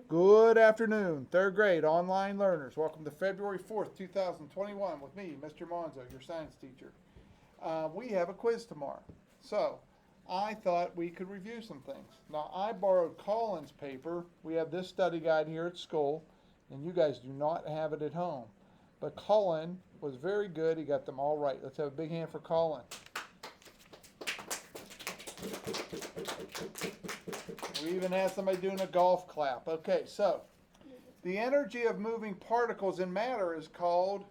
Good afternoon, third grade online learners. Welcome to February 4th, 2021 with me, Mr. Monzo, your science teacher. We have a quiz tomorrow, so I thought we could review some things. Now, I borrowed Colin's paper. We have this study guide here at school, and you guys do not have it at home. But Colin was very good. He got them all right. Let's have a big hand for Colin. We even had somebody doing a golf clap. Okay, so the energy of moving particles in matter is called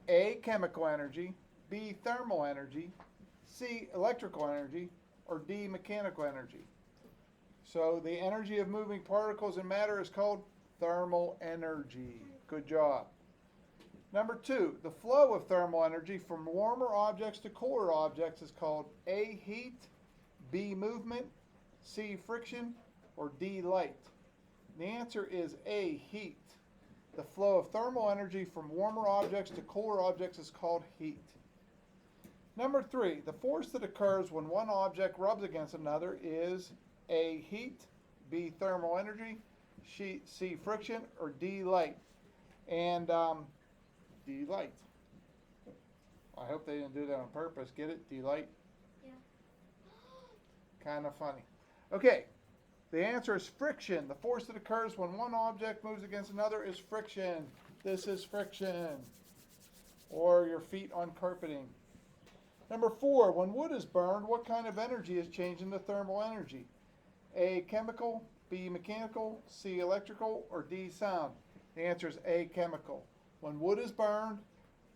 A, chemical energy, B, thermal energy, C, electrical energy, or D, mechanical energy. So the energy of moving particles in matter is called thermal energy. Good job. Number 2, the flow of thermal energy from warmer objects to cooler objects is called A, heat, B, movement, C, friction, or D, light. The answer is A, heat. The flow of thermal energy from warmer objects to cooler objects is called heat. Number 3, the force that occurs when one object rubs against another is A, heat, B, thermal energy, C, friction, or D, light. And D, light. I hope they didn't do that on purpose. Get it? D, light? Yeah. Kind of funny. Okay, the answer is friction. The force that occurs when one object moves against another is friction. This is friction. Or your feet on carpeting. Number 4, when wood is burned, what kind of energy is changed into thermal energy? A, chemical, B, mechanical, C, electrical, or D, sound? The answer is A, chemical. When wood is burned,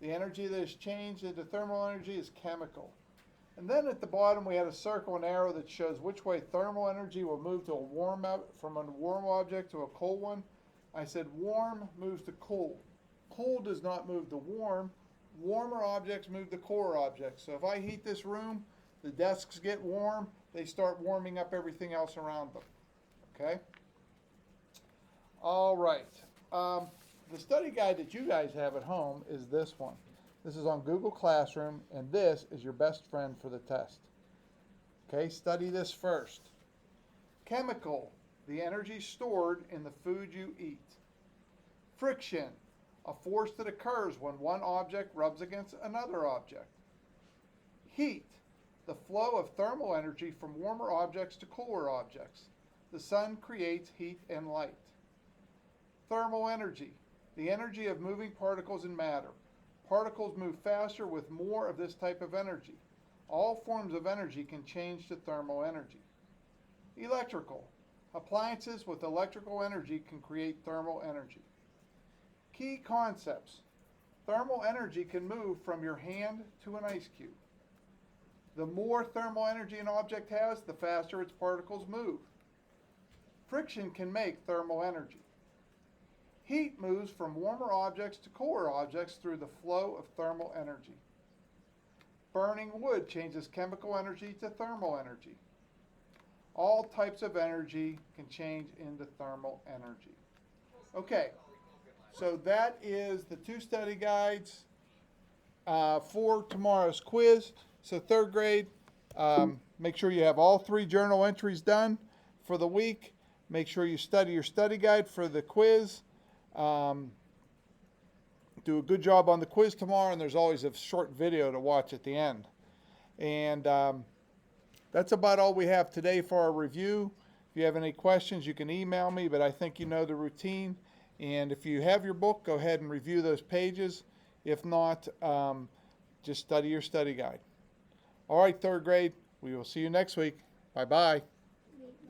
the energy that is changed into thermal energy is chemical. And then at the bottom we had a circle and arrow that shows which way thermal energy will move to from a warm object to a cold one. I said warm moves to cool. Cool does not move to warm. Warmer objects move to cooler objects. So if I heat this room, the desks get warm, they start warming up everything else around them. Okay? All right. The study guide that you guys have at home is this one. This is on Google Classroom, and this is your best friend for the test. Okay, study this first. Chemical, the energy stored in the food you eat. Friction, a force that occurs when one object rubs against another object. Heat, the flow of thermal energy from warmer objects to cooler objects. The sun creates heat and light. Thermal energy, the energy of moving particles in matter. Particles move faster with more of this type of energy. All forms of energy can change to thermal energy. Electrical. Appliances with electrical energy can create thermal energy. Key concepts. Thermal energy can move from your hand to an ice cube. The more thermal energy an object has, the faster its particles move. Friction can make thermal energy. Heat moves from warmer objects to cooler objects through the flow of thermal energy. Burning wood changes chemical energy to thermal energy. All types of energy can change into thermal energy. Okay, so that is the 2 study guides for tomorrow's quiz. So third grade, make sure you have all 3 journal entries done for the week. Make sure you study your study guide for the quiz. Do a good job on the quiz tomorrow, and there's always a short video to watch at the end. And that's about all we have today for our review. If you have any questions, you can email me, but I think you know the routine. And if you have your book, go ahead and review those pages. If not, just study your study guide. All right, third grade, we will see you next week. Bye-bye.